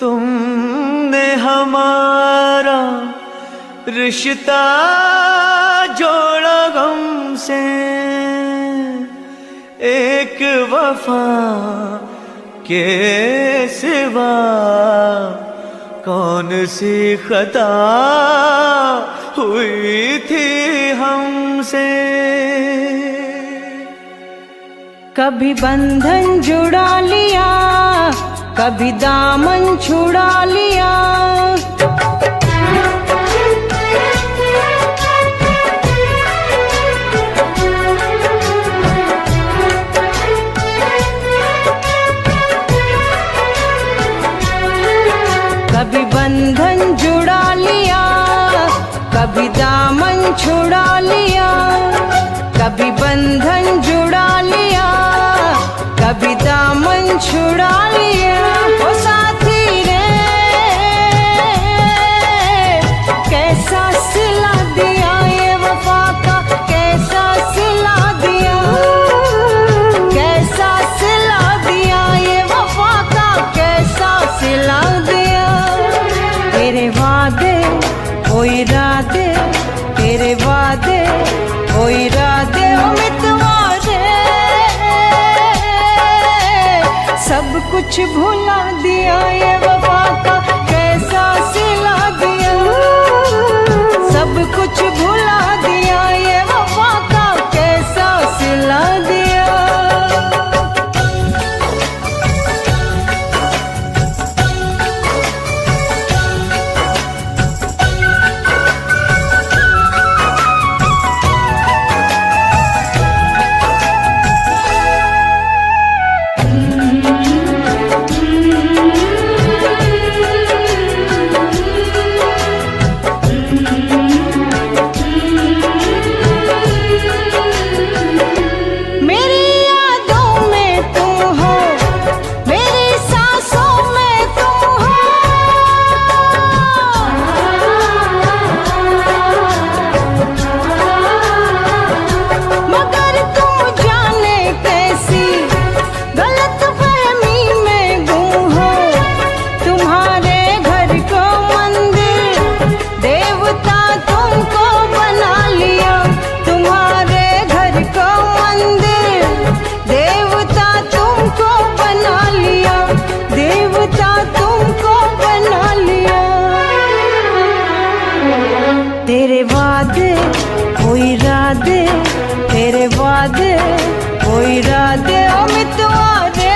तुमने हमारा रिश्ता जोड़ा गम से, एक वफा के सिवा कौन सी खता हुई थी हमसे। कभी बंधन जुड़ा लिया, कभी दामन छुड़ा लिया। कभी बंधन जुड़ा लिया, कभी दामन छुड़ा लिया। कभी बंधन जुड़ा लिया, कभी दामन छुड़ा लिया। ओ साथी रे कैसा सिला दिया ये वफा का, कैसा सिला दिया, कैसा सिला दिया ये वफा का, कैसा सिला दिया। तेरे वादे ओ इरादे, तेरे वादे ओ इरादे ओ मितवादे, सब कुछ भुला दिया ये वफा का, कैसा सिला दिया। सब कुछ भुला दिया ये वफा का, कैसा सिला दिया। तेरे वादे ओ इरादे, तेरे वादे ओ इरादे ओ मितवादे,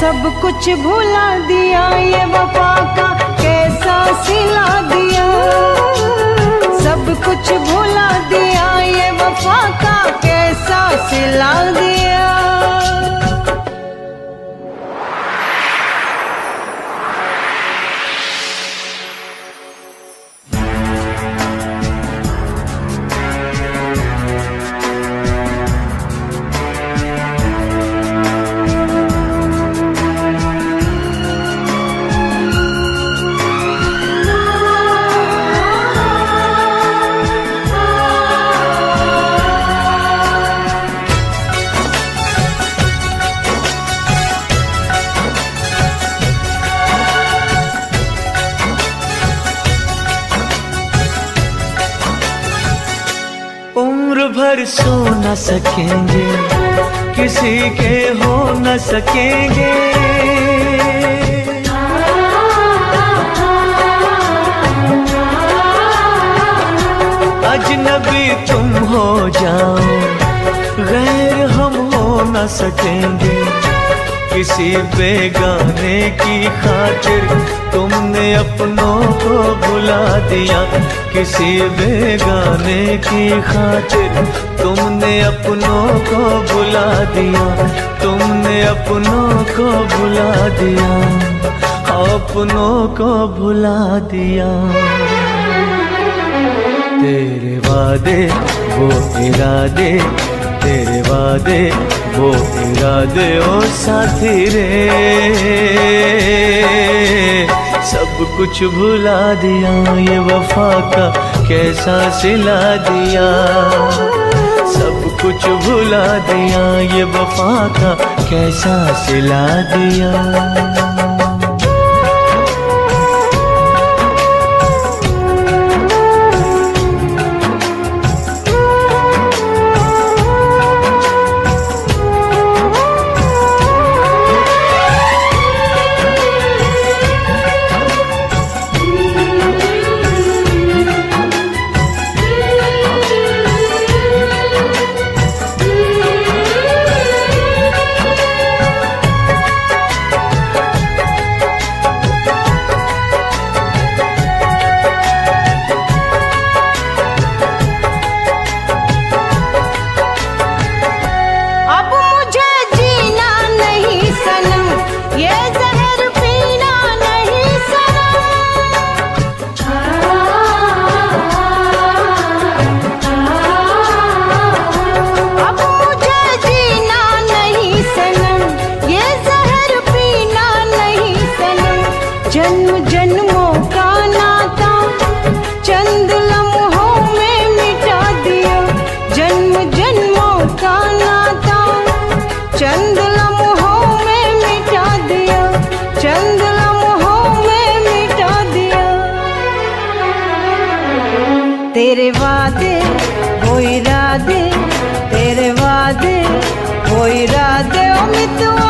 सब कुछ भुला दिया ये वफा का, कैसा सिला दिया। सब कुछ भुला दिया ये वफा का, कैसा सिला दिया। उम्र भर सो न सकेंगे, किसी के हो न सकेंगे। अजनबी तुम हो जाओ, गैर हम हो न सकेंगे। किसी बेगाने की खातिर तुमने अपनों को भुला दिया। किसी बेगाने की खातिर तुमने अपनों को भुला दिया। तुमने अपनों को भुला दिया, अपनों को भुला दिया। तेरे वादे वो इरादे, तेरे वादे वो इरादे ओ साथी रे, सब कुछ भुला दिया ये वफा का, कैसा सिला दिया। सब कुछ भुला दिया, ये वफा का कैसा सिला दिया। जन्म जन्मों का नाता चंद लम्हों में मिटा दिया, जन्म जन्मों का नाता चंद लम्हों में मिटा दिया, चंद लम्हों में मिटा दिया। तेरे वादे वो इरादे, तेरे वादे वो इरादे ओ मितवा,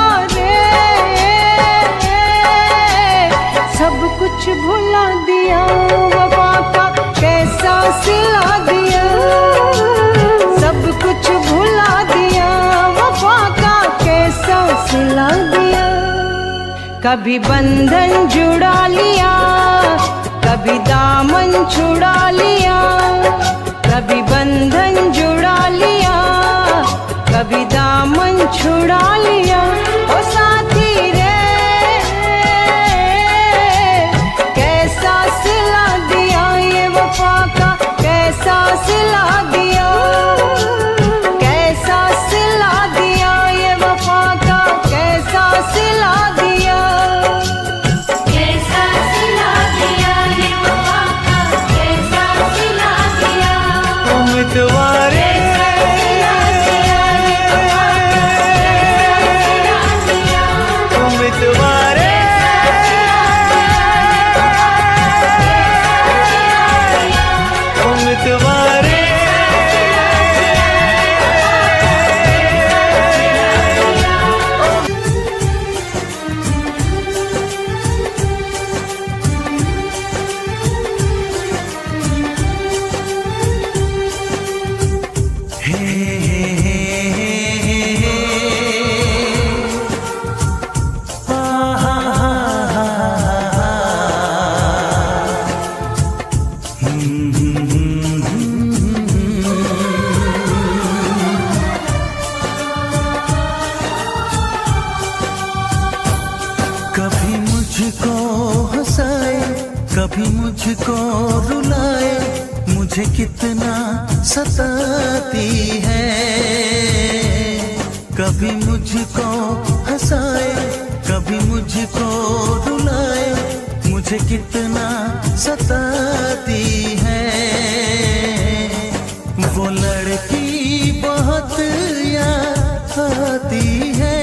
सब कुछ भुला दिया, वफा का कैसा सिला दिया। सब कुछ भुला दिया, वफा का कैसा सिला दिया। कभी बंधन जुड़ा लिया, कभी दामन छुड़ा लिया, कभी बंधन जुड़ा लिया, कभी दामन छुड़ा लिया। ओ साथी रे सिला दिया, ये वफा का कैसा सिला दिया, कैसा सिला दिया, ये वफा का कैसा सिला दिया, कैसा सिला दिया, ये वफा का कैसा सिला दिया। उम्मीदवारे उम्मीदवारे उम्मीदवारे कभी मुझको हंसाए, कभी मुझको रुलाए, मुझे कितना सताती है। कभी मुझको हंसाए, कभी मुझको रुलाए, मुझे कितना सताती है। वो लड़की बहुत याद आती है,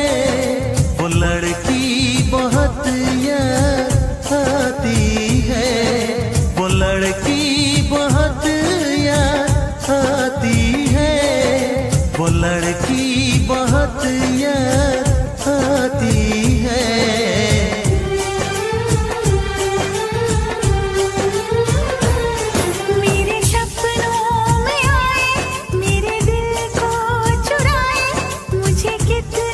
वो लड़की बहुत याद आती है, वो लड़की बहुत याद आती है, वो लड़की बहुत याद आती है। मेरे सपनों में आए, मेरे दिल को चुराए, मुझे कितना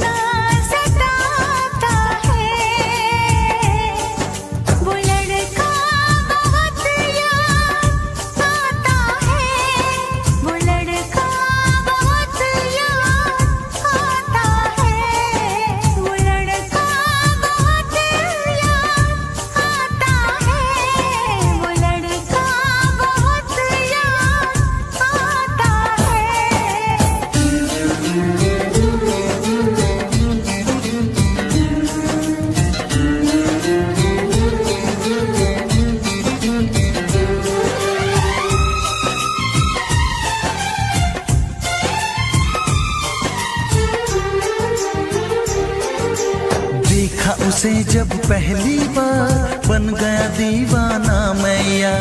उसे जब पहली बार बन गया दीवाना मैया,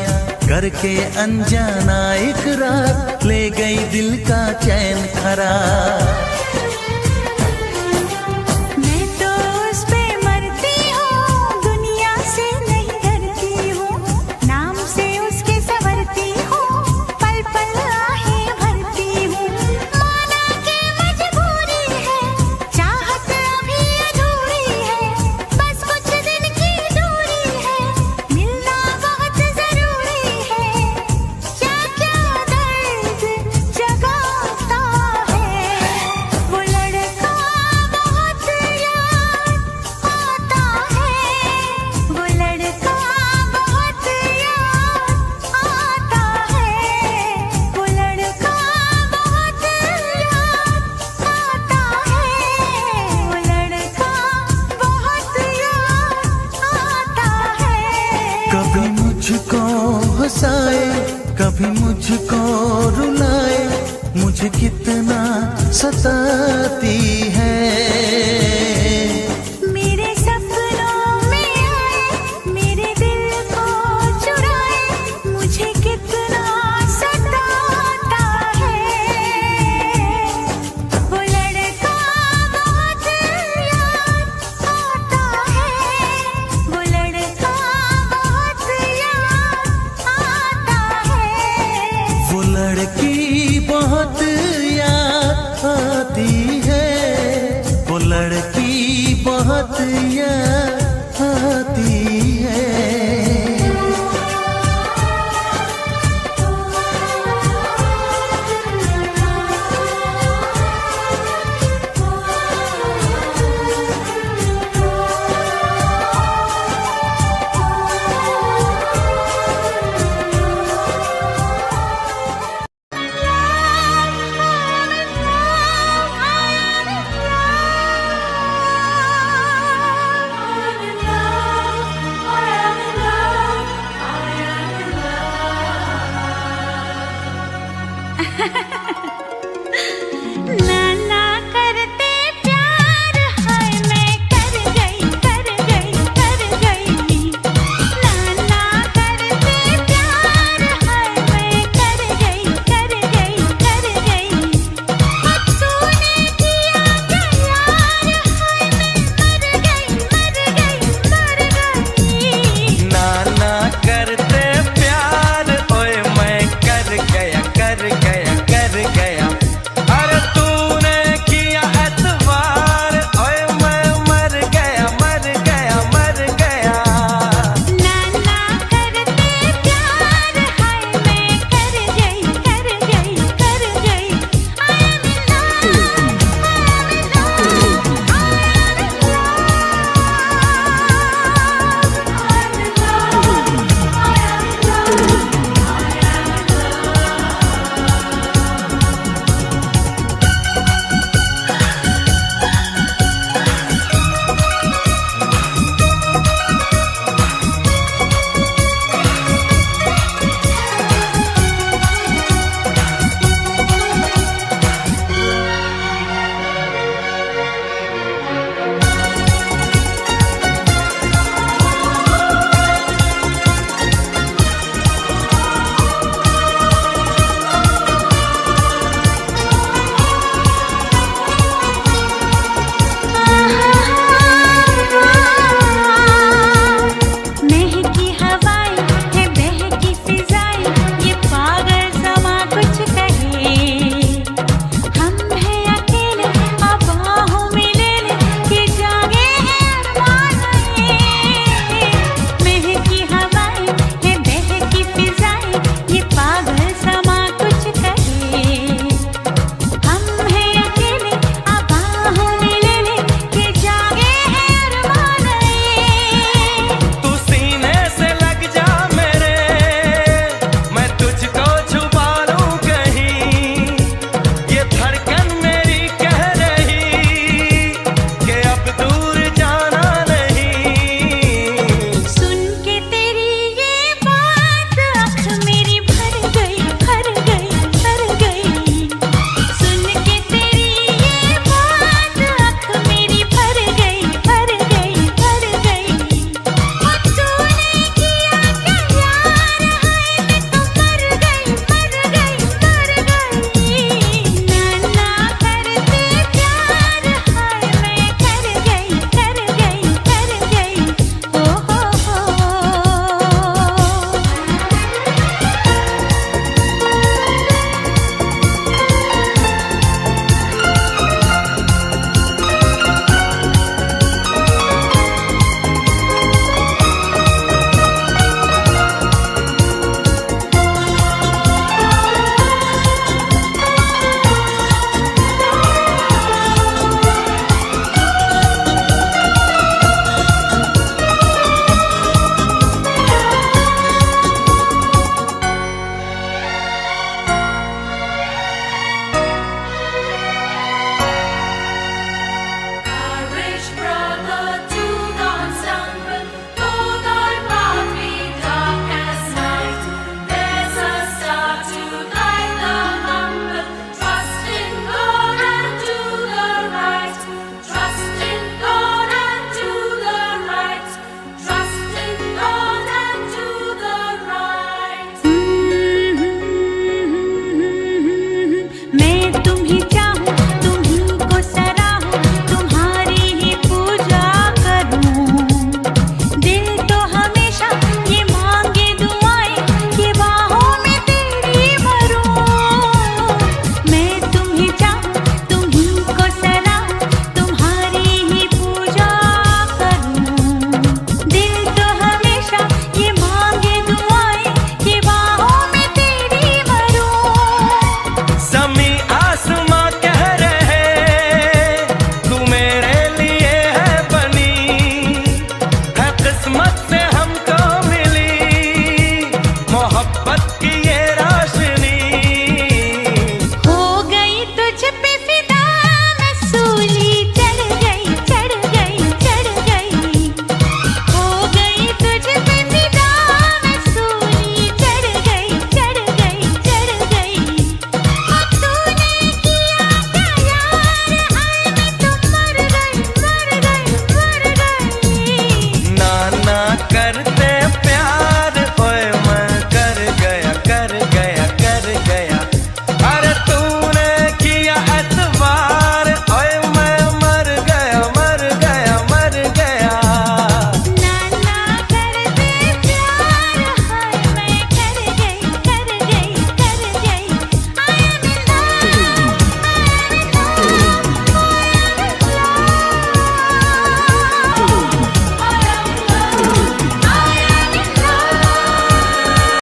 करके अनजाना इकरार ले गई दिल का चैन करार। मैं तो उस पे मरती हूँ, दुनिया से नहीं डरती हूँ, नाम से उसके संवरती हूँ, पल पल आहें भरती हूँ। माना के मजबूरी है, चाहत अभी अधूरी है, बस कुछ दिन की दूरी है, मिलना बहुत जरूरी है। क्या क्या दर्द जगाता है, वो लड़का बहुत याद आता है, वो लड़का बहुत याद आता है, वो लड़का बहुत याद आता है, वो लड़का बहुत याद आता है। कभी मुझको हंसाए, कभी मुझको रुलाए, मुझे कितना सताता